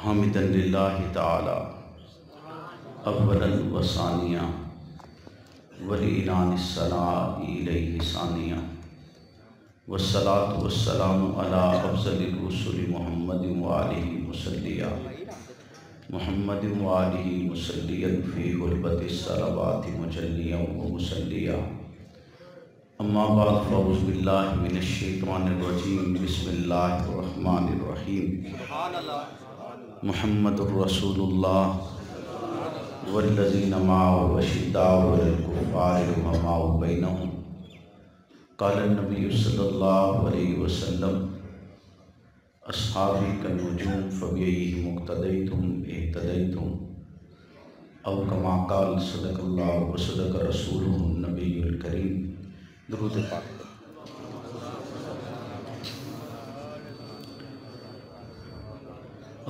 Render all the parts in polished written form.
حامدًا للہ تعالی اولا و ثانیہ ولعنان الثناء الیہ ثانیہ والصلاة والسلام علی افضل الرسل محمد وآلہ مسلیہ محمد وآلہ مسلیہ فی غربت الصلوات مجلیہ و مسلیہ اما بعد فاعوذ باللہ من الشیطان الرجیم بسم اللہ الرحمن الرحیم محمد الرسول اللہ والذین معه اشداء علی الکفار رحماء بینہم قال النبی صلی اللہ علیہ وسلم اصحابی کالنجوم فبأیہم اقتدیتم اہتدیتم او کما قال صدق اللہ وصدق رسولہ النبی الکریم۔ درود پاک۔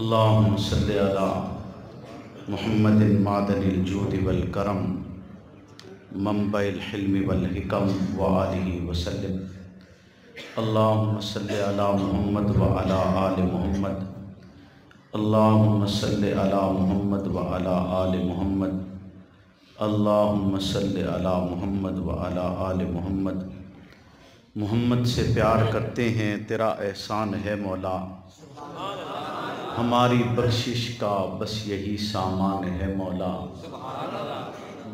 اللہم صلی علی محمد معدن الجود والکرم منبع الحلم والحکم وآلہ وسلم۔ اللہم صلی علی محمد وعلی آل محمد۔ اللہم صلی علی محمد وعلی آل محمد۔ اللہم صلی علی محمد وعلی آل محمد۔ محمد سے پیار کرتے ہیں تیرا احسان ہے مولا، ہماری بخشش کا بس یہی سامان ہے مولا۔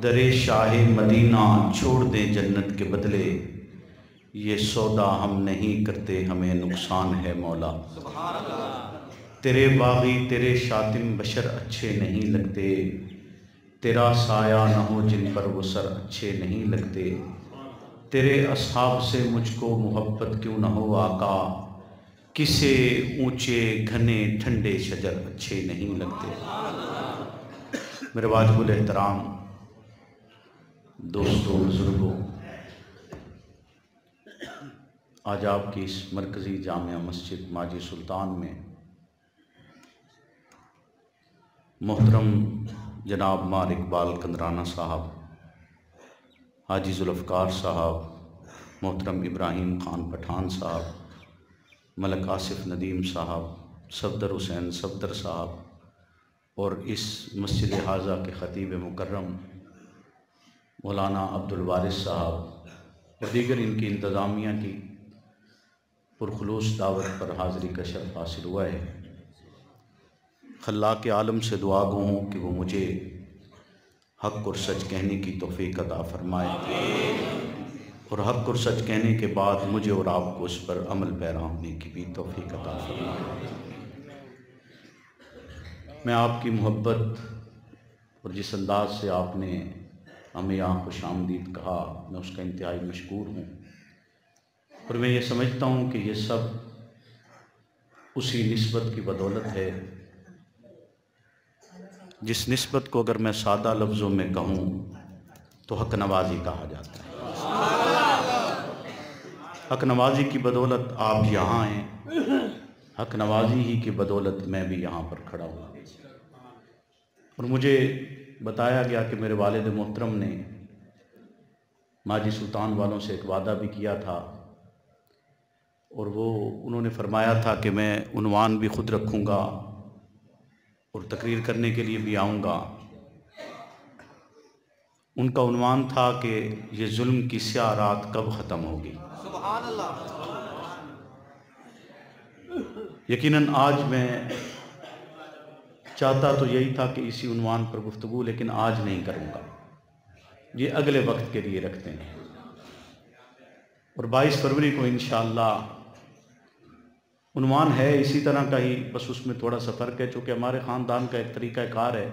در شاہ مدینہ چھوڑ دیں جنت کے بدلے، یہ سودا ہم نہیں کرتے ہمیں نقصان ہے مولا۔ تیرے باغی تیرے شاتم بشر اچھے نہیں لگتے، تیرا سایہ نہ ہو جن پر وہ سر اچھے نہیں لگتے۔ تیرے اصحاب سے مجھ کو محبت کیوں نہ ہو آقا، کسے اونچے گھنے ٹھنڈے شجر اچھے نہیں لگتے۔ میرے واجب الاحترام دوستوں بزرگوں، آج آپ کی اس مرکزی جامع مسجد ماجی سلطان میں محترم جناب مار اقبال کندرانہ صاحب، حاجی ذوالفقار صاحب، محترم ابراہیم خان پٹھان صاحب، ملک آصف ندیم صاحب، صفدر حسین صفدر صاحب اور اس مسجد حاضہ کے خطیب مکرم مولانا عبدالوارث صاحب اور دیگر ان کی انتظامیہ کی پرخلوص دعوت پر حاضری کا شرف حاصل ہوا ہے۔ خلاق عالم سے دعا گو ہوں کہ وہ مجھے حق اور سچ کہنے کی توفیق عطا فرمائے اور حق اور سچ کہنے کے بعد مجھے اور آپ کو اس پر عمل پیرا ہونے کی بھی توفیق عطا فرمائے۔ میں آپ کی محبت اور جس انداز سے آپ نے ہمیں یہاں خوش آمدید کہا، میں اس کا انتہائی مشکور ہوں اور میں یہ سمجھتا ہوں کہ یہ سب اسی نسبت کی بدولت ہے جس نسبت کو اگر میں سادہ لفظوں میں کہوں تو حق نوازی کہا جاتا ہے۔ حق نوازی کی بدولت آپ یہاں ہیں، حق نوازی ہی کی بدولت میں بھی یہاں پر کھڑا ہوں اور مجھے بتایا گیا کہ میرے والد محترم نے ماجی سلطان والوں سے ایک وعدہ بھی کیا تھا اور انہوں نے فرمایا تھا کہ میں عنوان بھی خود رکھوں گا اور تقریر کرنے کے لیے بھی آؤں گا۔ ان کا عنوان تھا کہ یہ ظلم کی سیاہ رات کب ختم ہوگی۔ سبحان اللہ۔ یقیناً آج میں چاہتا تو یہی تھا کہ اسی عنوان پر گفتگو، لیکن آج نہیں کروں گا، یہ اگلے وقت کے لیے رکھتے ہیں اور 22 فروری کو انشاءاللہ عنوان ہے اسی طرح کا ہی، بس اس میں تھوڑا سا فرق ہے چونکہ ہمارے خاندان کا ایک طریقہ کار ہے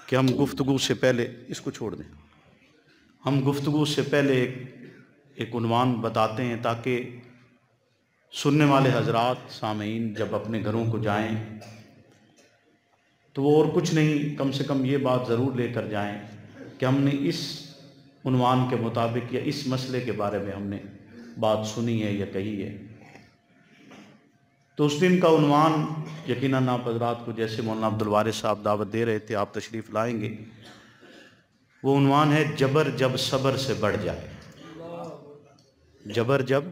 کہ ہم گفتگو سے پہلے اس کو چھوڑ دیں، ہم گفتگو سے پہلے ایک عنوان بتاتے ہیں تاکہ سننے والے حضرات سامعین جب اپنے گھروں کو جائیں تو وہ اور کچھ نہیں، کم سے کم یہ بات ضرور لے کر جائیں کہ ہم نے اس عنوان کے مطابق یا اس مسئلے کے بارے میں ہم نے بات سنی ہے یا کہی ہے۔ تو اس دن کا عنوان یقیناً آپ حضرات کو جیسے مولانا عبدالوارث صاحب دعوت دے رہے تھے، آپ تشریف لائیں گے، وہ عنوان ہے جبر جب صبر سے بڑھ جائے۔ جبر جب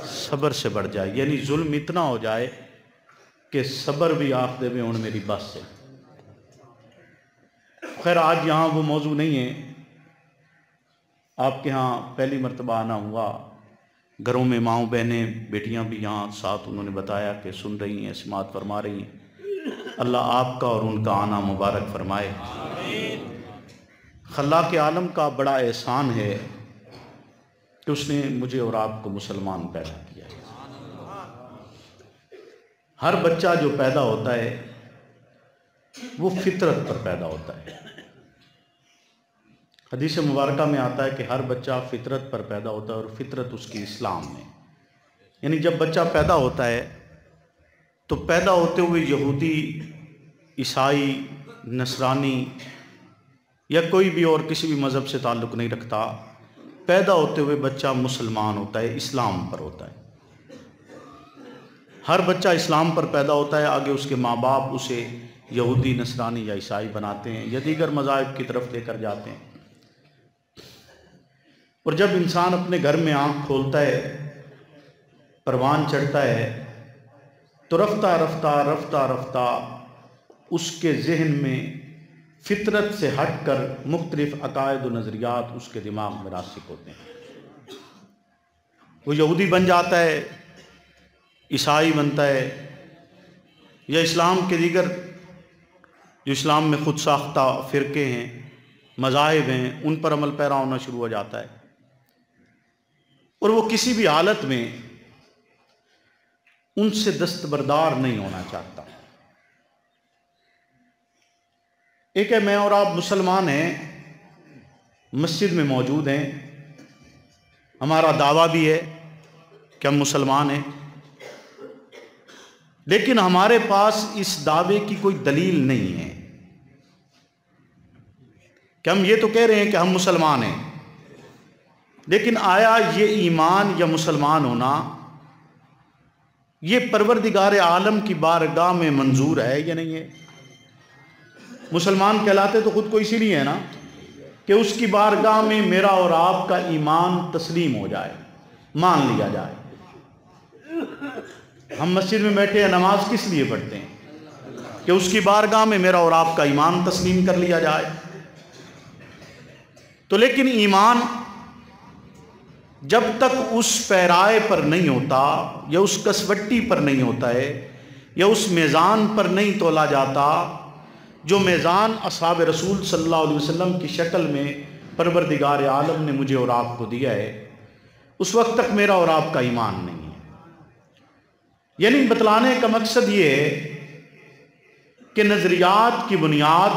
صبر سے بڑھ جائے، یعنی ظلم اتنا ہو جائے کہ صبر بھی آخدے میں ہوں میری بس سے۔ خیر آج یہاں وہ موضوع نہیں ہے، آپ کے ہاں پہلی مرتبہ آنا ہوا، گھروں میں ماؤں بہنیں بیٹیاں بھی یہاں ساتھ انہوں نے بتایا کہ سن رہی ہیں، سماعت فرما رہی ہیں۔ اللہ آپ کا اور ان کا آنا مبارک فرمائے۔ خلاق عالم کا بڑا احسان ہے کہ اس نے مجھے اور آپ کو مسلمان پیدا کیا ہے۔ ہر بچہ جو پیدا ہوتا ہے وہ فطرت پر پیدا ہوتا ہے۔ حدیث مبارکہ میں آتا ہے کہ ہر بچہ فطرت پر پیدا ہوتا ہے اور فطرت اس کی اسلام میں، یعنی جب بچہ پیدا ہوتا ہے تو پیدا ہوتے ہوئے یہودی، عیسائی، نصرانی یا کوئی بھی اور کسی بھی مذہب سے تعلق نہیں رکھتا، پیدا ہوتے ہوئے بچہ مسلمان ہوتا ہے، اسلام پر ہوتا ہے۔ ہر بچہ اسلام پر پیدا ہوتا ہے، آگے اس کے ماں باپ اسے یہودی، نصرانی یا عیسائی بناتے ہیں یا دیگر مذاہب کی طرف لے کر جاتے ہیں۔ اور جب انسان اپنے گھر میں آنکھ کھولتا ہے، پروان چڑھتا ہے، تو رفتہ رفتہ رفتہ رفتہ اس کے ذہن میں فطرت سے ہٹ کر مختلف عقائد و نظریات اس کے دماغ میں راسخ ہوتے ہیں۔ وہ یہودی بن جاتا ہے، عیسائی بنتا ہے، یا اسلام کے دیگر جو اسلام میں خود ساختہ فرقے ہیں، مذاہب ہیں، ان پر عمل پیرا ہونا شروع ہو جاتا ہے، اور وہ کسی بھی حالت میں ان سے دستبردار نہیں ہونا چاہتا۔ ایک ہے میں اور آپ مسلمان ہیں، مسجد میں موجود ہیں، ہمارا دعویٰ بھی ہے کہ ہم مسلمان ہیں، لیکن ہمارے پاس اس دعوے کی کوئی دلیل نہیں ہے کہ ہم یہ تو کہہ رہے ہیں کہ ہم مسلمان ہیں، لیکن آیا یہ ایمان یا مسلمان ہونا یہ پروردگار عالم کی بارگاہ میں منظور ہے یا نہیں ہے؟ مسلمان کہلاتے تو خود کو اسی لیے ہے نا کہ اس کی بارگاہ میں میرا اور آپ کا ایمان تسلیم ہو جائے، مان لیا جائے۔ ہم مسجد میں بیٹھے ہیں، نماز کس لیے پڑھتے ہیں؟ کہ اس کی بارگاہ میں میرا اور آپ کا ایمان تسلیم کر لیا جائے۔ تو لیکن ایمان جب تک اس پیرائے پر نہیں ہوتا یا اس کسوٹی پر نہیں ہوتا ہے یا اس میزان پر نہیں تولا جاتا جو میزان اصحاب رسول صلی اللہ علیہ وسلم کی شکل میں پروردگار عالم نے مجھے اور آپ کو دیا ہے، اس وقت تک میرا اور آپ کا ایمان نہیں ہے۔ یعنی بتلانے کا مقصد یہ ہے کہ نظریات کی بنیاد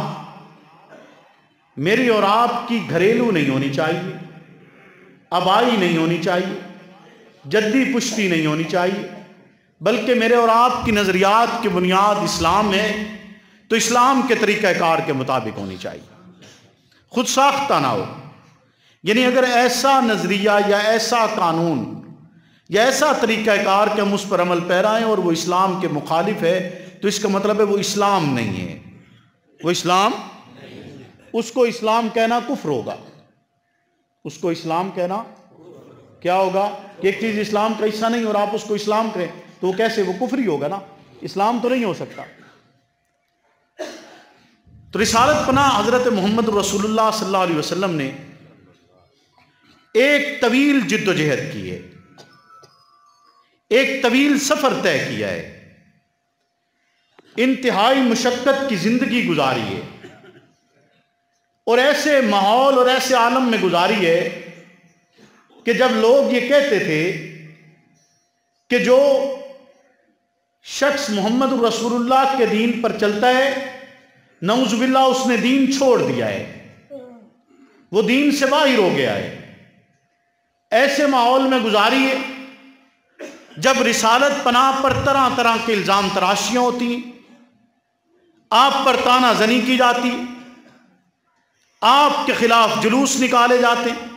میری اور آپ کی گھریلو نہیں ہونی چاہیے، آبائی نہیں ہونی چاہیے، جدی پشتی نہیں ہونی چاہیے، بلکہ میرے اور آپ کی نظریات کی بنیاد اسلام ہے تو اسلام کے طریقہ کار کے مطابق ہونی چاہیے، خود ساختہ نہ ہو۔ یعنی اگر ایسا نظریہ یا ایسا قانون یا ایسا طریقہ کار کہ ہم اس پر عمل پیرا ہیں اور وہ اسلام کے مخالف ہے تو اس کا مطلب ہے وہ اسلام نہیں ہے، وہ اسلام، اس کو اسلام کہنا کفر ہوگا، اس کو اسلام کہنا کیا ہوگا کہ ایک چیز اسلام کا حصہ نہیں اور آپ اس کو اسلام کہیں تو وہ کیسے، وہ کفر ہی ہوگا نا، اسلام تو نہیں ہو سکتا۔ تو رسالت پناہ حضرت محمد رسول اللہ صلی اللہ علیہ وسلم نے ایک طویل جد و جہد کی ہے، ایک طویل سفر طے کیا ہے، انتہائی مشقت کی زندگی گزاری ہے، اور ایسے ماحول اور ایسے عالم میں گزاری ہے کہ جب لوگ یہ کہتے تھے کہ جو شخص محمد رسول اللہ کے دین پر چلتا ہے نعوذ باللہ اس نے دین چھوڑ دیا ہے، وہ دین سے باہر ہو گیا ہے، ایسے ماحول میں گزاری ہے جب رسالت پناہ پر طرح طرح کے الزام تراشیاں ہوتی ہیں، آپ پر طعنہ زنی کی جاتی، آپ کے خلاف جلوس نکالے جاتے ہیں،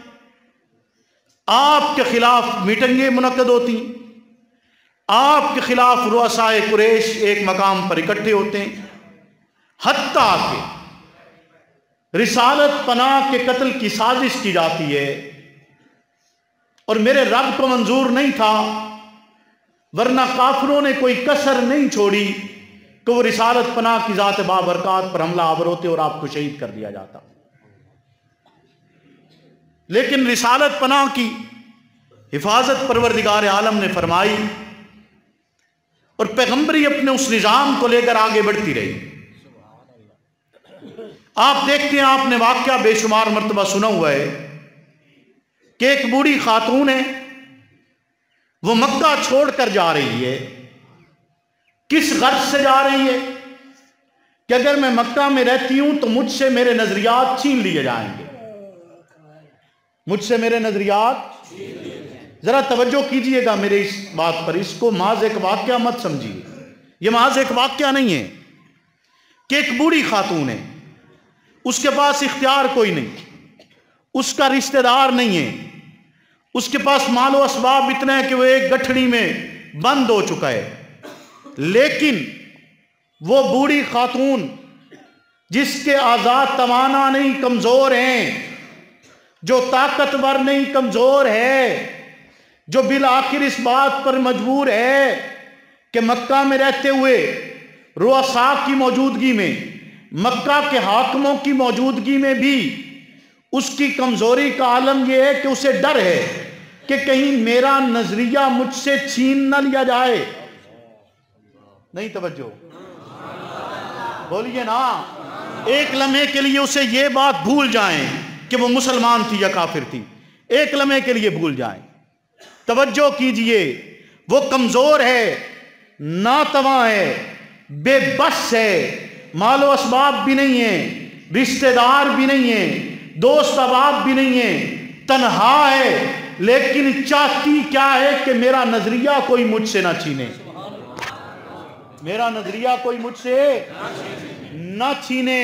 آپ کے خلاف میٹنگیں منعقد ہوتی ہیں، آپ کے خلاف رؤسائے قریش ایک مقام پر اکٹھے ہوتے ہیں، حتیٰ کہ رسالت پناہ کے قتل کی سازش کی جاتی ہے، اور میرے رب کو منظور نہیں تھا، ورنہ کافروں نے کوئی کسر نہیں چھوڑی کہ وہ رسالت پناہ کی ذات بابرکات پر حملہ آور ہوتے اور آپ کو شہید کر دیا جاتا. لیکن رسالت پناہ کی حفاظت پروردگار عالم نے فرمائی اور پیغمبری اپنے اس نظام کو لے کر آگے بڑھتی رہی. آپ دیکھتے ہیں، آپ نے واقعہ بے شمار مرتبہ سنا ہوا ہے کہ ایک بوڑھی خاتون ہے، وہ مکہ چھوڑ کر جا رہی ہے. کس غرض سے جا رہی ہے کہ اگر میں مکہ میں رہتی ہوں تو مجھ سے میرے نظریات چھین لیے جائیں گے. مجھ سے میرے نظریات، ذرا توجہ کیجئے گا میرے اس بات پر، اس کو محض ایک واقعہ مت سمجھیے. یہ محض ایک واقعہ نہیں ہے کہ ایک بوڑھی خاتون ہے، اس کے پاس اختیار کوئی نہیں، اس کا رشتہ دار نہیں ہے، اس کے پاس مال و اسباب اتنا ہے کہ وہ ایک گٹھڑی میں بند ہو چکا ہے. لیکن وہ بوڑھی خاتون جس کے اعضاء توانا نہیں، کمزور ہیں، جو طاقتور نہیں، کمزور ہے، جو بالآخر اس بات پر مجبور ہے کہ مکہ میں رہتے ہوئے رؤساء کی موجودگی میں، مکہ کے حاکموں کی موجودگی میں بھی اس کی کمزوری کا عالم یہ ہے کہ اسے ڈر ہے کہ کہیں میرا نظریہ مجھ سے چھین نہ لیا جائے. نہیں توجہ، بولیے نا. ایک لمحے کے لیے اسے یہ بات بھول جائیں کہ وہ مسلمان تھی یا کافر تھی، ایک لمحے کے لیے بھول جائیں. توجہ کیجئے، وہ کمزور ہے، ناتواں ہے، بے بس ہے، مال و اسباب بھی نہیں ہیں، رشتہ دار بھی نہیں ہیں، دوست احباب بھی نہیں ہیں، تنہا ہے، لیکن چاہتی کیا ہے کہ میرا نظریہ کوئی مجھ سے نہ چھینے، میرا نظریہ کوئی مجھ سے نہ چھینے.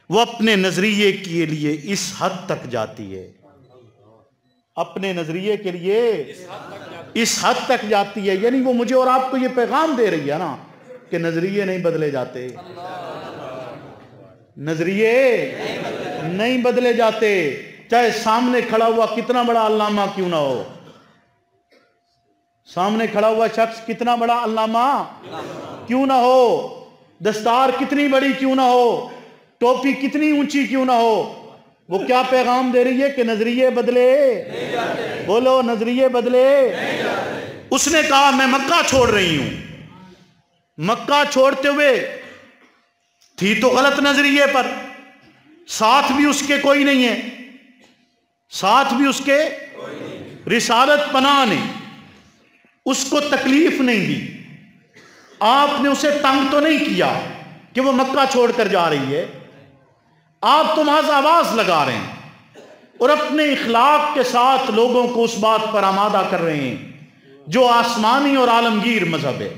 وہ اپنے نظریے کے لیے اس حد تک جاتی ہے، اپنے نظریے کے لیے اس حد تک جاتی ہے. یعنی وہ مجھے اور آپ کو یہ پیغام دے رہی ہے نا کہ نظریے نہیں بدلے جاتے، نظریے نہیں بدلے جاتے، چاہے سامنے کھڑا ہوا کتنا بڑا علامہ کیوں نہ ہو، سامنے کھڑا ہوا شخص کتنا بڑا علامہ کیوں نہ ہو، دستار کتنی بڑی کیوں نہ ہو، ٹوپی کتنی اونچی کیوں نہ ہو، وہ کیا پیغام دے رہی ہے کہ نظریے بدلے، بولو نظریے بدلے. اس نے کہا میں مکہ چھوڑ رہی ہوں. مکہ چھوڑتے ہوئے تھی تو غلط نظریے پر، ساتھ بھی اس کے کوئی نہیں ہے، ساتھ بھی اس کے رسالت پناہ نے اس کو تکلیف نہیں دی. آپ نے اسے تنگ تو نہیں کیا کہ وہ مکہ چھوڑ کر جا رہی ہے، آپ تو محض آواز لگا رہے ہیں اور اپنے اخلاق کے ساتھ لوگوں کو اس بات پر آمادہ کر رہے ہیں جو آسمانی اور عالمگیر مذہب ہے.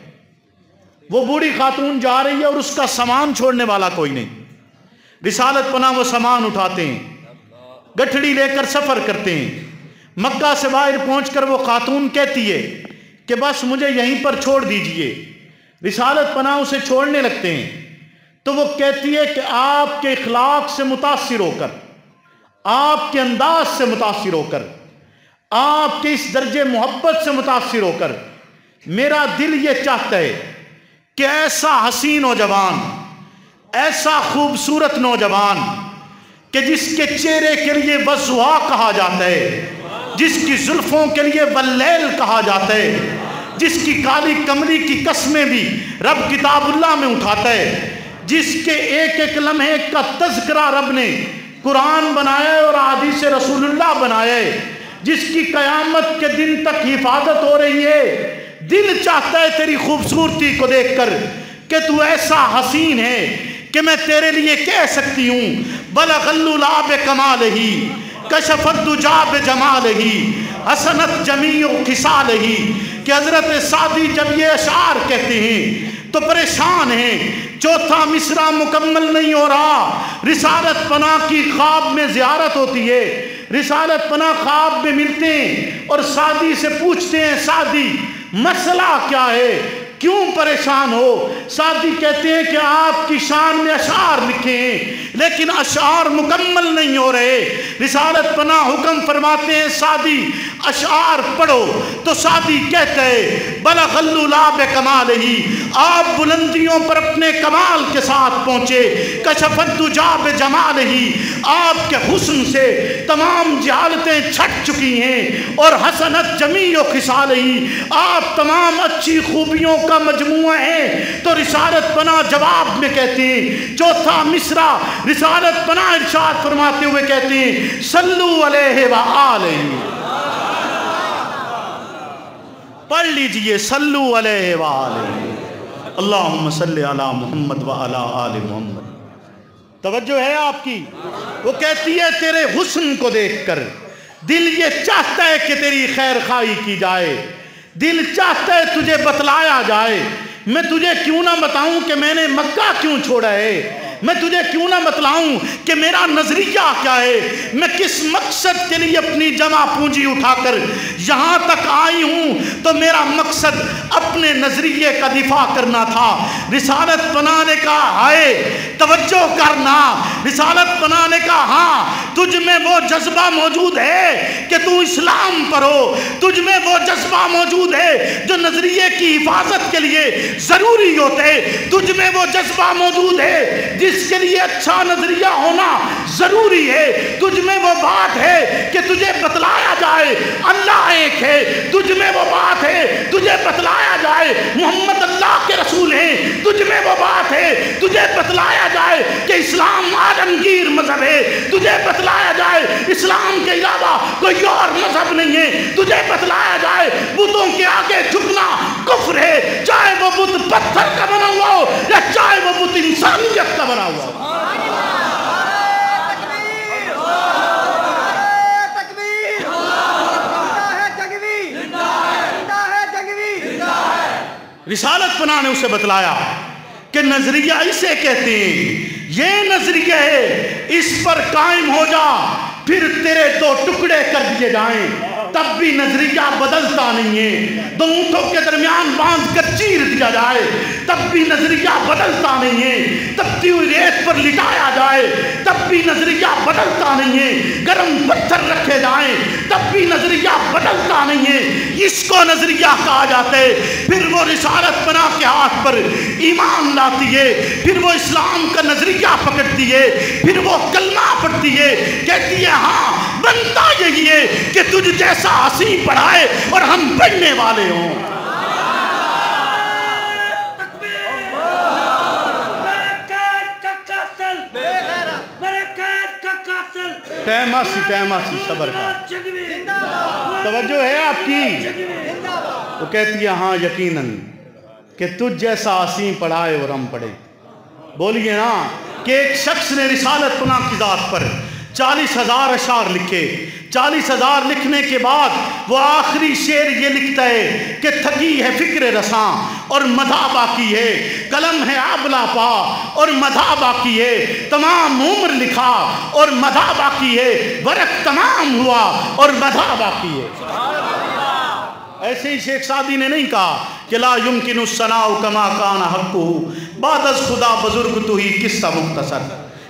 وہ بوڑھی خاتون جا رہی ہے اور اس کا سامان چھوڑنے والا کوئی نہیں. رسالت پناہ وہ سامان اٹھاتے ہیں، گٹھڑی لے کر سفر کرتے ہیں. مکہ سے باہر پہنچ کر وہ خاتون کہتی ہے کہ بس مجھے یہیں پر چھوڑ دیجئے. رسالت پناہ اسے چھوڑنے لگتے ہیں تو وہ کہتی ہے کہ آپ کے اخلاق سے متاثر ہو کر، آپ کے انداز سے متاثر ہو کر، آپ کے اس درجے محبت سے متاثر ہو کر میرا دل یہ چاہتا ہے کہ ایسا حسین نوجوان، ایسا خوبصورت نوجوان کہ جس کے چہرے کے لیے والضحیٰ کہا جاتا ہے، جس کی زلفوں کے لیے واللیل کہا جاتا ہے، جس کی کالی کملی کی قسمیں بھی رب کتاب اللہ میں اٹھاتا ہے، جس کے ایک ایک لمحے کا تذکرہ رب نے قرآن بنایا ہے اور احادیث رسول اللہ بنایا ہے، جس کی قیامت کے دن تک حفاظت ہو رہی ہے. دل چاہتا ہے تیری خوبصورتی کو دیکھ کر کہ تو ایسا حسین ہے کہ میں تیرے لیے کہہ سکتی ہوں بلغ اللُّلَا بِکَمَالِهِ کشف الدُّجَا بِجَمَالِهِ حسنت جمیع خصالِهِ. کہ حضرت سعدی جب یہ اشعار کہتے ہیں تو پریشان ہیں، چوتھا مصرع مکمل نہیں ہو رہا. رسالت پناہ کی خواب میں زیارت ہوتی ہے، رسالت پناہ خواب میں ملتے ہیں اور سعدی سے پوچھتے ہیں سعدی مسئلہ کیا ہے، کیوں پریشان ہو؟ سعدی کہتے ہیں کہ آپ کی شان میں اشعار لکھے ہیں لیکن اشعار مکمل نہیں ہو رہے. رسالت پناہ حکم فرماتے ہیں سعدی اشعار پڑھو تو سعدی کہتے بلغ اللُّلَا بِکَمَالِهِ، آپ بلندیوں پر اپنے کمال کے ساتھ پہنچے، کشف الدُّجَا بِجَمَالِهِ، آپ کے حسن سے تمام جہالتیں چھٹ چکی ہیں، اور حسنت جمیع خصالِهِ، آپ تمام اچھی خوبیوں کا مجموعہ ہیں۔ تو رسالت پناہ جواب میں کہتے ہیں، چوتھا مصرع رسالت پناہ ارشاد فرماتے ہوئے کہتے ہیں صلو علیہ وآلہ، پڑھ لیجئے صلو علیہ وآلہ، اللہم صلی علی محمد وعلی آل محمد۔ توجہ ہے آپ کی؟ وہ کہتی ہے تیرے حسن کو دیکھ کر دل یہ چاہتا ہے کہ تیری خیر خواہی کی جائے، دل چاہتا ہے تجھے بتلایا جائے۔ میں تجھے کیوں نہ بتاؤں کہ میں نے مکہ کیوں چھوڑا ہے، میں تجھے کیوں نہ بتلاؤں کہ میرا نظریہ کیا ہے، میں کس مقصد کے لیے اپنی جمع پونجی اٹھا کر یہاں تک آئی ہوں۔ تو میرا مقصد اپنے نظریے کا دفاع کرنا تھا۔ رسالت پناہ نے کہا ہائے توجہ کرنا، رسالت پناہ نے کہا ہاں تجھ میں وہ جذبہ موجود ہے کہ تو اسلام پر ہو، تجھ میں وہ جذبہ موجود ہے جو نظریے کی حفاظت کے لیے ضروری ہوتے، تجھ میں وہ جذبہ موجود ہے جس کے لیے اچھا نظریہ ہونا ضروری ہے، تجھ میں وہ بات ہے کہ تجھے بتلایا جائے اللہ ایک ہے، تجھ میں وہ بات ہے تجھے بتلایا جائے محمد اللہ کے رسول ہیں، تجھ میں وہ بات ہے تجھے بتلایا جائے کہ اسلام عالمگیر مذہب ہے، تجھے بتلایا جائے اسلام کے علاوہ کوئی اور مذہب نہیں ہے، تجھے بتلایا جائے بتوں کے آگے جھکنا کفر ہے، چاہے وہ بت پتھر کا بنا ہوا ہو یا چاہے وہ بت انسانیت کا بنا ہوا ہو۔ رسالت پناہ نے اسے بتلایا کہ نظریہ اسے کہتے ہیں، یہ نظریہ ہے، اس پر قائم ہو جا، پھر تیرے دو ٹکڑے کر دیے جائیں، تب بھی نظریہ بدلتا نہیں ہے، دو اونٹوں کے درمیان باندھ کر چیر دیا جائے تب بھی نظریہ بدلتا نہیں ہے، تبتی ہوئی ریت پر لٹایا جائے تب بھی نظریہ بدلتا نہیں ہے، گرم پتھر رکھے جائیں تب بھی نظریہ بدلتا نہیں ہے، اس کو نظریہ کہا جاتا ہے۔ پھر وہ رسالت پناہ کے ہاتھ پر ایمان لاتی ہے، پھر وہ اسلام کا نظریہ پکڑتی ہے، پھر وہ کلمہ پڑھتی ہے، کہتی ہے ہاں بنتا یہی ہے کہ تجھ جیسا حسین پڑھائے اور ہم پڑھنے والے ہوں۔ ٹیماسی صبر کا توجہ ہے آپ کی؟ وہ کہتی ہے ہاں یقیناً کہ تجھ جیسا حسین پڑھائے اور ہم پڑھیں۔ بولیے نا کہ ایک شخص نے رسالت پناہ کی ذات پر 40,000 اشعار لکھے، 40,000 لکھنے کے بعد وہ آخری شعر یہ لکھتا ہے کہ تھکی ہے فکر رساں اور مدح باقی ہے، قلم ہے آبلا پا اور مدح باقی ہے، تمام عمر لکھا اور مدح باقی ہے، ورق تمام ہوا اور مدح باقی ہے۔ ایسے ہی شیخ سعدی نے نہیں کہا کہ لا یمکن الثناء کما کان حقہ بعد از خدا بزرگ تو ہی قصہ مختصر،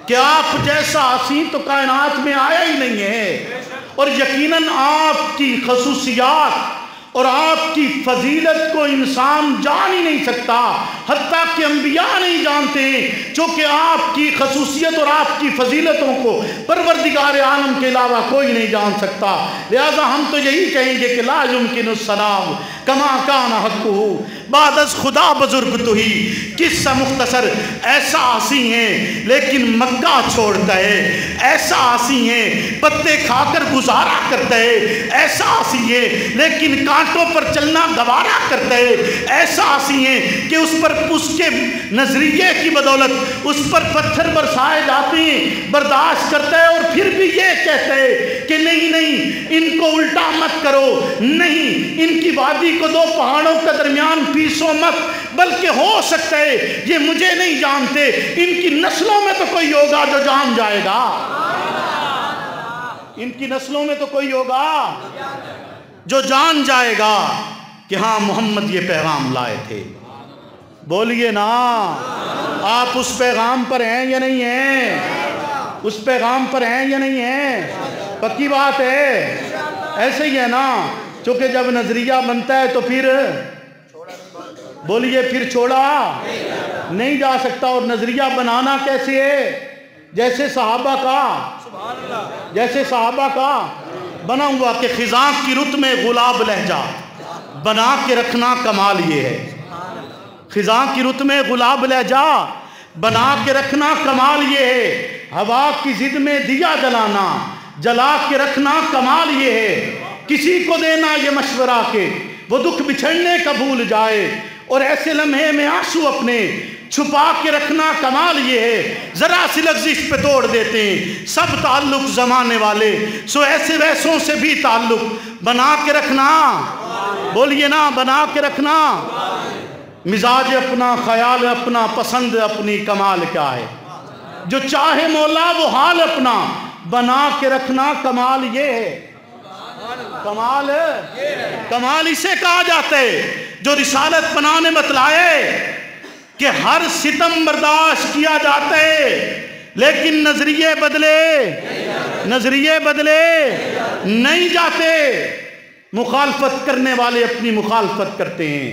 کہ آپ جیسا حسین تو کائنات میں آیا ہی نہیں ہے، اور یقیناً آپ کی خصوصیات اور آپ کی فضیلت کو انسان جان ہی نہیں سکتا، حتیٰ کہ انبیاء نہیں جانتے، چونکہ آپ کی خصوصیت اور آپ کی فضیلتوں کو پروردگار عالم کے علاوہ کوئی نہیں جان سکتا۔ لہذا ہم تو یہی کہیں گے کہ لا یمکن الثناء کما کان حقہ بعد از خدا بزرگ تو ہی قصہ مختصر۔ ایسا حسین ہے لیکن مکہ چھوڑتا ہے، ایسا حسین ہے پتے کھا کر گزارا کرتا ہے، ایسا حسین ہے لیکن کانٹوں پر چلنا گوارا کرتا ہے، ایسا حسین ہے کہ اس کے نظریے کی بدولت اس پر پتھر برسائے جاتے ہیں برداشت کرتا ہے، اور پھر بھی یہ کہتا ہے کہ نہیں ان کو الٹا مت کرو، نہیں ان کی وادی کو دو پہاڑوں کے درمیان پیسو مت، بلکہ ہو سکتا ہے یہ مجھے نہیں جانتے، ان کی نسلوں میں تو کوئی ہوگا جو جان جائے گا، ان کی نسلوں میں تو کوئی ہوگا جو جان جائے گا کہ ہاں محمد یہ پیغام لائے تھے۔ بولیے نا آپ اس پیغام پر ہیں یا نہیں ہیں؟ اس پیغام پر ہیں یا نہیں ہیں؟ پکی بات ہے۔ ایسے ہی ہے نا، چونکہ جب نظریہ بنتا ہے تو پھر بولیے پھر چھوڑا نہیں جا سکتا. اور نظریہ بنانا کیسے ہے؟ جیسے صحابہ کا بنا ہوا کہ خزاں کی رت میں غلاب لہجہ بنا کے رکھنا کمال یہ ہے. خزاں کی رت میں غلاب لہجہ بنا کے رکھنا کمال یہ ہے. ہوا کی ضد میں دیا جلانا جلا کے رکھنا کمال یہ ہے. کسی کو دینا یہ مشورہ کہ وہ دکھ بچھڑنے کا بھول جائے اور ایسے لمحے میں آنسو اپنے چھپا کے رکھنا کمال یہ ہے. ذرا سی لغزش پہ توڑ دیتے ہیں سب تعلق زمانے والے، سو ایسے ویسوں سے بھی تعلق بنا کے رکھنا. بولیے نا بنا کے رکھنا. مزاج اپنا، خیال اپنا، پسند اپنی، کمال کیا ہے؟ جو چاہے مولا وہ حال اپنا بنا کے رکھنا کمال یہ ہے. کمال اسے کہا جاتا ہے جو رسالت پناہ نے بتلائے کہ ہر ستم برداشت کیا جاتا ہے لیکن نظریے بدلے نہیں جاتے. مخالفت کرنے والے اپنی مخالفت کرتے ہیں،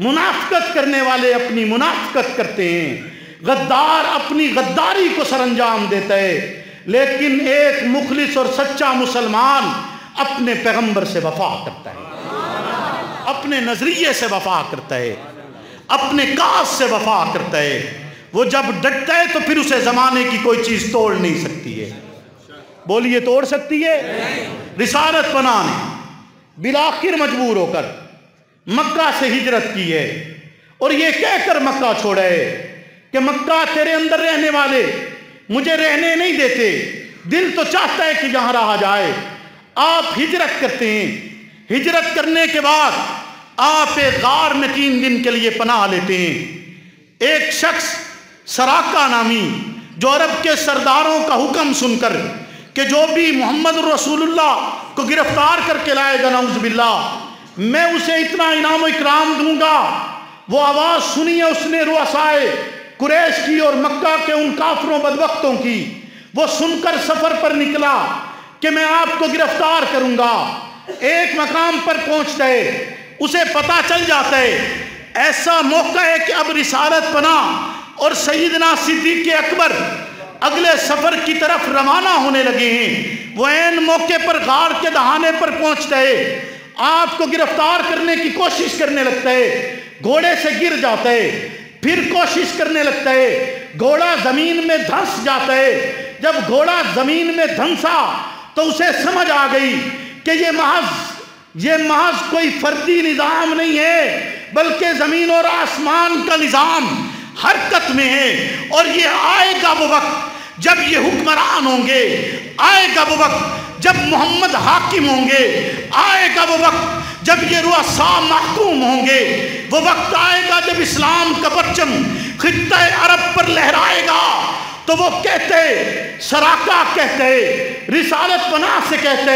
منافقت کرنے والے اپنی منافقت کرتے ہیں، غدار اپنی غداری کو سر انجام دیتا ہے، لیکن ایک مخلص اور سچا مسلمان اپنے پیغمبر سے وفا کرتا ہے، اپنے نظریے سے وفا کرتا ہے، اپنے کاس سے وفا کرتا ہے. وہ جب ڈٹتا ہے تو پھر اسے زمانے کی کوئی چیز توڑ نہیں سکتی ہے. بولیے توڑ سکتی ہے؟ رسالت پناہ نے بالآخر مجبور ہو کر مکہ سے ہجرت کی ہے اور یہ کہہ کر مکہ چھوڑا ہے کہ مکہ تیرے اندر رہنے والے مجھے رہنے نہیں دیتے، دل تو چاہتا ہے کہ یہاں رہا جائے. آپ ہجرت کرتے ہیں، ہجرت کرنے کے بعد آپ ایک غار میں 3 دن کے لیے پناہ لیتے ہیں. ایک شخص سراقہ نامی جو عرب کے سرداروں کا حکم سن کر کہ جو بھی محمد رسول اللہ کو گرفتار کر کے لائے گا نعوذ باللہ میں اسے اتنا انعام و اکرام دوں گا، وہ آواز سنی ہے اس نے رؤسائے قریش کی اور مکہ کے ان کافروں بدبختوں کی. وہ سن کر سفر پر نکلا کہ میں آپ کو گرفتار کروں گا. ایک مقام پر پہنچتا ہے، اسے پتہ چل جاتا ہے ایسا موقع ہے کہ اب رسالت پناہ اور سیدنا صدیق اکبر اگلے سفر کی طرف روانہ ہونے لگے ہیں. وہ عین موقع پر غار کے دہانے پر پہنچتا ہے، آپ کو گرفتار کرنے کی کوشش کرنے لگتا ہے، گھوڑے سے گر جاتا ہے، پھر کوشش کرنے لگتا ہے، گھوڑا زمین میں دھنس جاتا ہے. جب گھوڑا زمین میں دھنسا تو اسے سمجھ آ گئی کہ یہ محض کوئی فردی نظام نہیں ہے بلکہ زمین اور آسمان کا نظام حرکت میں ہے. اور یہ آئے گا وہ وقت جب یہ حکمران ہوں گے، آئے گا وہ وقت جب محمد حاکم ہوں گے، آئے گا وہ وقت جب یہ رؤساء محکوم ہوں گے، وہ وقت آئے گا جب اسلام کا پرچم خطہ عرب پر لہرائے گا. تو وہ کہتے سراقہ کہتے رسالت پناہ سے کہتے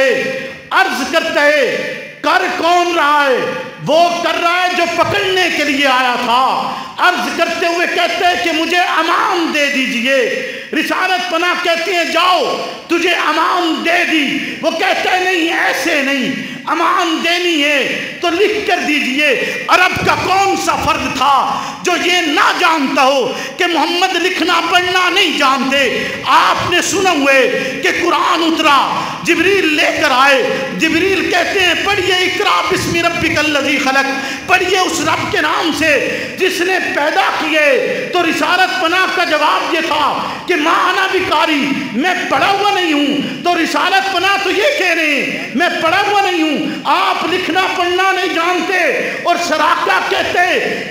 عرض کرتے کر کون رہا ہے؟ وہ کر رہا ہے جو پکڑنے کے لیے آیا تھا. عرض کرتے ہوئے کہتے ہیں کہ مجھے امان دے دیجئے. رسالت پناہ کہتے ہیں جاؤ تجھے امان دے دی. وہ کہتے ہیں نہیں ایسے نہیں، امان دینی ہے تو لکھ کر دیجئے. عرب کا کون سا فرد تھا جو یہ نہ جانتا ہو کہ محمد لکھنا پڑھنا نہیں جانتے؟ آپ نے سنا ہوئے کہ قرآن اترا، جبریل لے کر آئے، جبریل کہتے ہیں پڑھیے اقرا بسم ربک الذی خلق، پڑھیے اس رب کے نام سے جس نے پیدا کیے. تو رسالت پناہ کا جواب یہ تھا کہ ماں انا بکاری، میں پڑھا ہوا نہیں ہوں. تو رسالت پناہ تو یہ کہہ رہے ہیں میں پڑھا ہوا نہیں ہوں، آپ لکھنا پڑھنا نہیں جانتے. اور سراقہ کہتے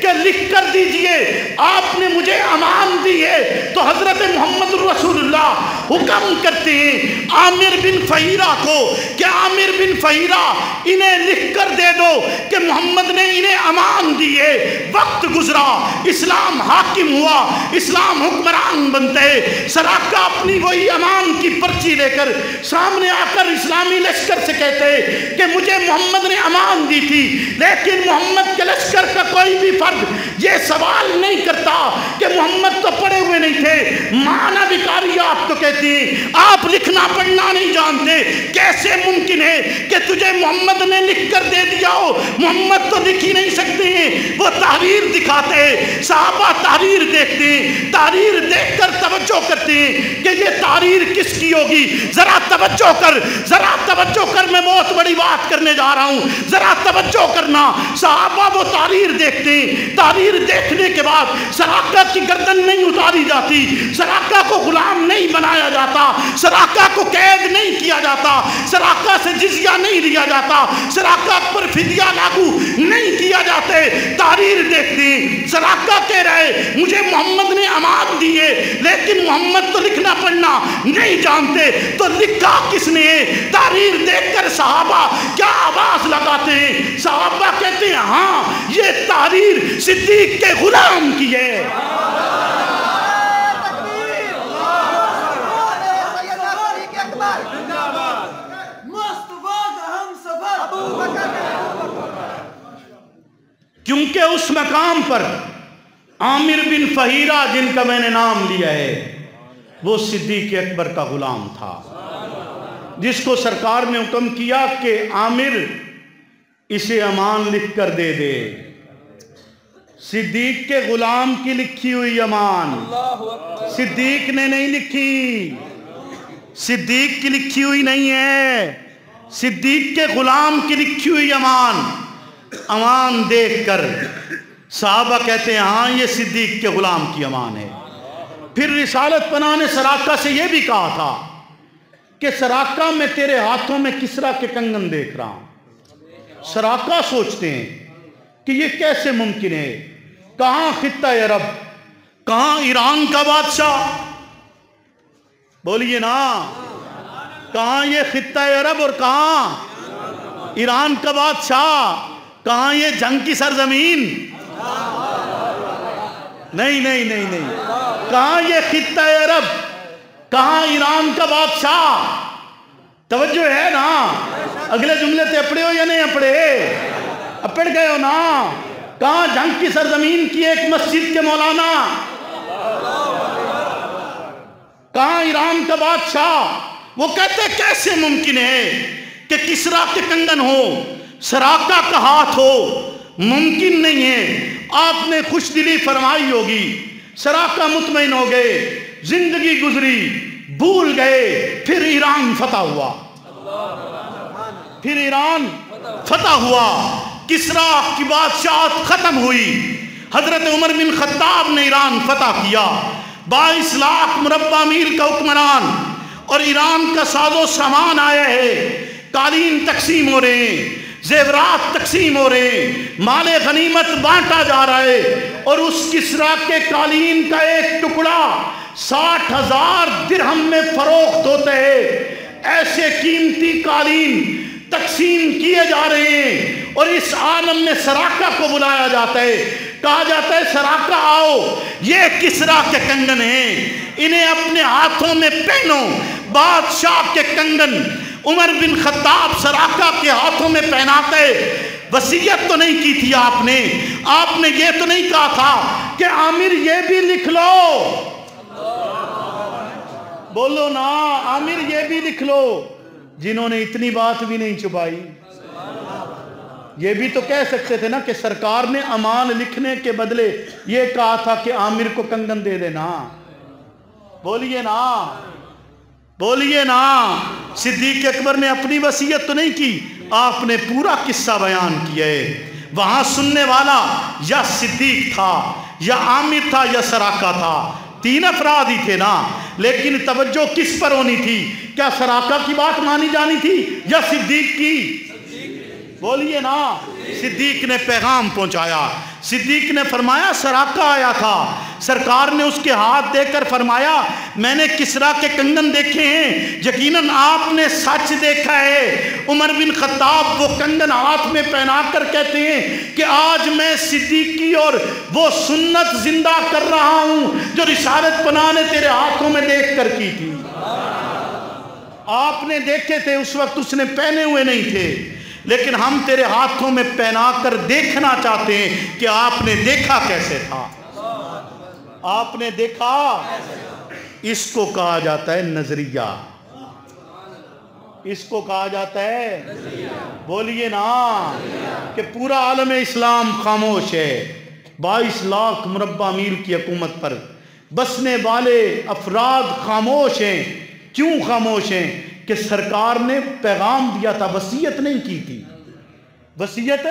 کہ لکھ کر دیجئے، آپ نے مجھے امان دی ہے. تو حضرت محمد رسول اللہ حکم کرتے ہیں عامر بن فہیرہ کو کہ عامر بن فہیرہ انہیں لکھ کر دے دو کہ محمد نے انہیں امان دی ہے. وقت گزرا، اسلام حاکم ہوا، اسلام حکمران بنتے. سراقہ اپنی وہی امان کی پرچی لے کر سامنے آ کر اسلامی لشکر سے کہتے کہ مجھے محمد نے امان دی تھی، لیکن محمد کے لشکر کا کوئی بھی فرد یہ سوال نہیں کرتا کہ محمد تو پڑھے ہوئے نہیں تھے، معنی بکاری آپ تو کہتے ہیں، آپ لکھنا پڑھنا نہیں جانتے، کیسے ممکن ہے کہ تجھے محمد نے لکھ کر دے دیا ہو؟ محمد تو لکھ ہی نہیں سکتے ہیں، وہ تحریر دکھاتے ہیں، صحابہ تحریر دیکھتے ہیں، تحریر دیکھ کر توجہ کرتے ہیں کہ یہ تحریر کس کی ہوگی؟ ذرا توجہ کر، ذرا توجہ کر، میں بہت بڑی بات کرنے جا رہا ہوں، ذرا توجہ کرنا۔ صحابہ وہ تحریر دیکھتے ہیں، تحریر دیکھنے کے بعد سراقہ کی گردن نہیں اتاری جاتی، سراقہ کو غلام نہیں بنایا جاتا، سراقہ کو قید نہیں کیا جاتا، سراقہ سے جزیہ نہیں لیا جاتا، سراقہ پر فدیہ لاگو نہیں کیا جاتے۔ تحریر دیکھتے ہیں، سراقہ کہہ رہے مجھے محمد نے امان دیے، لیکن محمد تو لکھنا پڑھنا نہیں جانتے، تو لکھا کس نے؟ تحریر دیکھ کر صحابہ کیا آواز لگاتے ہیں؟ صحابہ کہتے ہیں ہاں یہ تحریر صدیق کے غلام کی ہے۔ کیونکہ اس مقام پر عامر بن فہیرہ جن کا میں نے نام لیا ہے وہ صدیق اکبر کا غلام تھا، جس کو سرکار نے حکم کیا کہ عامر اسے امان لکھ کر دے دے۔ صدیق کے غلام کی لکھی ہوئی امان صدیق نے نہیں لکھی، صدیق کی لکھی ہوئی نہیں ہے، صدیق کے غلام کی لکھی ہوئی امان دیکھ کر صحابہ کہتے ہیں ہاں یہ صدیق کے غلام کی امان ہے۔ پھر رسالت پناہ نے سراقہ سے یہ بھی کہا تھا کہ سراقہ میں تیرے ہاتھوں میں کسرا کے کنگن دیکھ رہا ہوں۔ سراقہ سوچتے ہیں کہ یہ کیسے ممکن ہے، کہاں خطہ عرب، کہاں ایران کا بادشاہ، بولیے نا، کہاں یہ خطہ عرب اور کہاں ایران کا بادشاہ، کہاں یہ جنگ کی سرزمین، نہیں، کہاں یہ خطہ عرب، کہاں ایران کا بادشاہ؟ توجہ ہے نا؟ اگلے جملے تے اپڑے ہو یا نہیں اپڑے؟ اپڑ گئے ہو نا؟ کہاں جنگ کی سرزمین کی ایک مسجد کے مولانا، کہاں ایران کا بادشاہ؟ وہ کہتے کیسے ممکن ہے کہ کسرا کے کنگن ہو، سراقہ کا ہاتھ ہو؟ ممکن نہیں ہے۔ آپ نے خوش دلی فرمائی ہوگی، سراقہ مطمئن ہو گئے، زندگی گزری، بھول گئے، پھر ایران فتح ہوا، پھر ایران فتح ہوا، کسرا کی بادشاہت ختم ہوئی، حضرت عمر بن خطاب نے ایران فتح کیا، 22 لاکھ مربع میل کا حکمران، اور ایران کا ساز و سامان آیا ہے، قالین تقسیم ہو رہے ہیں، زیورات تقسیم ہو رہے ہیں، مال غنیمت بانٹا جا رہا ہے، اور اس کسرا کے قالین کا ایک ٹکڑا 60,000 درہم میں فروخت ہوتے ہیں۔ ایسے قیمتی قالین تقسیم کیے جا رہے ہیں، اور اس عالم میں سراقہ کو بلایا جاتا ہے، کہا جاتا ہے سراقہ آؤ، یہ کسرا کے کنگن ہیں، انہیں اپنے ہاتھوں میں پہنو۔ بادشاہ کے کنگن عمر بن خطاب سراقہ کے ہاتھوں میں پہناتے۔ وصیت تو نہیں کی تھی آپ نے یہ تو نہیں کہا تھا کہ عامر یہ بھی لکھ لو، بولو نا، عامر یہ بھی لکھ لو۔ جنہوں نے اتنی بات بھی نہیں چھپائی، یہ بھی تو کہہ سکتے تھے نا کہ سرکار نے امان لکھنے کے بدلے یہ کہا تھا کہ عامر کو کنگن دے دینا، بولیے نا، بولیے نا۔ صدیق اکبر نے اپنی وصیت تو نہیں کی، آپ نے پورا قصہ بیان کیا ہے۔ وہاں سننے والا یا صدیق تھا یا عامر تھا یا سراقہ تھا، 3 افراد ہی تھے نا، لیکن توجہ کس پر ہونی تھی؟ کیا سراقہ کی بات مانی جانی تھی یا صدیق کی؟ بولیے نا۔ صدیق نے پیغام پہنچایا، صدیق نے فرمایا سراقہ آیا تھا، سرکار نے اس کے ہاتھ دے کر فرمایا میں نے کسرا کے کنگن دیکھے ہیں، یقیناً آپ نے سچ دیکھا ہے۔ عمر بن خطاب وہ کنگن ہاتھ میں پہنا کر کہتے ہیں کہ آج میں صدیقی اور وہ سنت زندہ کر رہا ہوں جو رسالت پناہ نے تیرے ہاتھوں میں دیکھ کر کی تھی۔ آپ نے دیکھے تھے، اس وقت اس نے پہنے ہوئے نہیں تھے، لیکن ہم تیرے ہاتھوں میں پہنا کر دیکھنا چاہتے ہیں کہ آپ نے دیکھا کیسے تھا، آپ نے دیکھا۔ اس کو کہا جاتا ہے نظریہ، اس کو کہا جاتا ہے، بولیے نا، کہ پورا عالم اسلام خاموش ہے، 22 لاکھ مربع میل کی حکومت پر بسنے والے افراد خاموش ہیں۔ کیوں خاموش ہیں؟ کہ سرکار نے پیغام دیا تھا، وصیت نہیں کی تھی، وصیت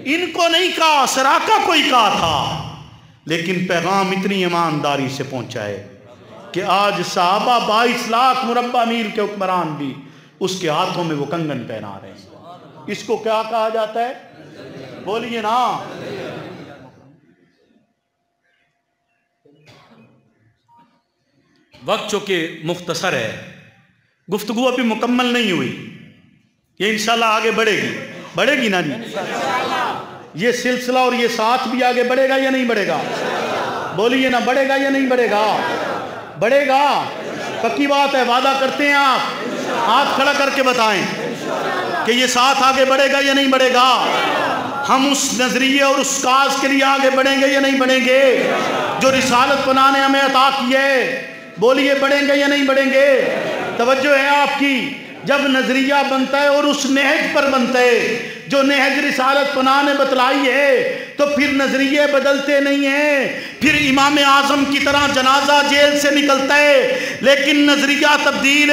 ان کو نہیں کہا، سراقہ کو ہی کہا تھا، لیکن پیغام اتنی ایمانداری سے پہنچا ہے کہ آج صحابہ 22 لاکھ مربع میل کے حکمران بھی اس کے ہاتھوں میں وہ کنگن پہنا رہے ہیں۔ اس کو کیا کہا جاتا ہے؟ بولیے نا۔ وقت چونکہ مختصر ہے، گفتگو ابھی مکمل نہیں ہوئی، یہ انشاءاللہ آگے بڑھے گی نا جی؟ یہ سلسلہ اور یہ ساتھ بھی آگے بڑھے گا یا نہیں بڑھے گا؟ بولیے نا، بڑھے گا یا نہیں بڑھے گا؟ بڑھے گا، پکی بات ہے، وعدہ کرتے ہیں آپ؟ ہاتھ کھڑا کر کے بتائیں کہ یہ ساتھ آگے بڑھے گا یا نہیں بڑھے گا؟ ہم اس نظریے اور اس کاز کے لیے آگے بڑھیں گے یا نہیں بڑھیں گے جو رسالت پناہ نے ہمیں عطا کی ہے؟ بولیے، بڑھیں گے یا نہیں بڑھیں گے؟ توجہ ہے آپ کی؟ جب نظریہ بنتا ہے اور اس نہج پر بنتا ہے جو نہج رسالت پناہ نے بتلائی ہے، تو پھر نظریے بدلتے نہیں ہیں۔ پھر امام اعظم کی طرح جنازہ جیل سے نکلتا ہے لیکن نظریہ تبدیل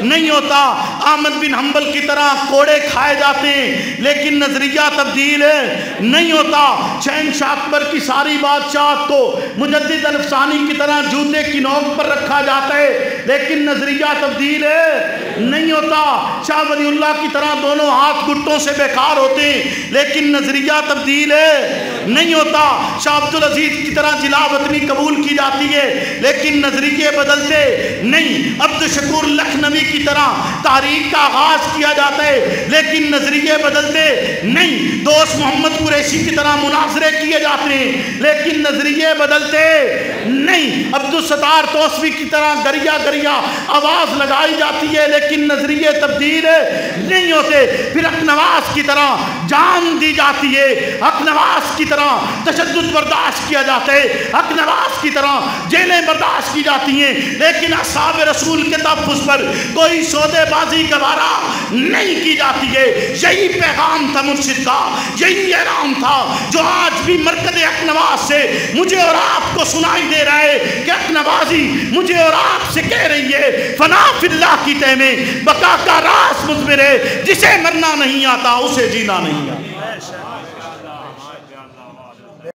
نہیں ہوتا۔ احمد بن حنبل کی طرح کوڑے کھائے جاتے ہیں لیکن نظریہ تبدیل نہیں ہوتا۔ شہنشاہ اکبر کی ساری بادشاہت کو مجدد الفسانی کی طرح جوتے کی نوک پر رکھا جاتا ہے لیکن نظریہ تبدیل نہیں ہوتا۔ شاہ ولی اللہ کی طرح دونوں ہاتھ گھٹوں سے بیکار ہوتے ہیں لیکن نظریہ تبدیل نہیں ہوتا۔ شاہ عبدالعزیز کی طرح جلا وطنی قبول کی جاتی ہے لیکن نظریے بدلتے نہیں۔ عبد الشکور لکھنوی کی طرح تحریک کا آغاز کیا جاتا ہے لیکن نظریے بدلتے نہیں۔ دوست محمد قریشی کی طرح مناظرے کیے جاتے ہیں لیکن نظریے بدلتے نہیں۔ عبد الستار توسوی کی طرح گریا گریا آواز لگائی جاتی ہے لیکن نظریے تبدیل نہیں ہوتے۔ پھر اکنواس کی طرح جان دی جاتی ہے، اکنواس کی طرح تشدد برداشت کیا جاتا ہے، اکنواس کی طرح جیلیں برداشت کی جاتی ہیں لیکن اصحاب رسول کے تحفظ پر کوئی سودے بازی گوارا نہیں کی جاتی ہے۔ یہی پیغام تھا مرشد کا، یہی اعلان تھا جو آج بھی مرکز اکنواس سے مجھے اور آپ کو سنائی دے رہا ہے کہ اکنوازی مجھے اور آپ سے کہہ رہی ہے فنا فی اللہ کی تہ میں بقا کا راز مضمر ہے، جسے مرنا نہیں آتا اسے جینا نہیں آتا۔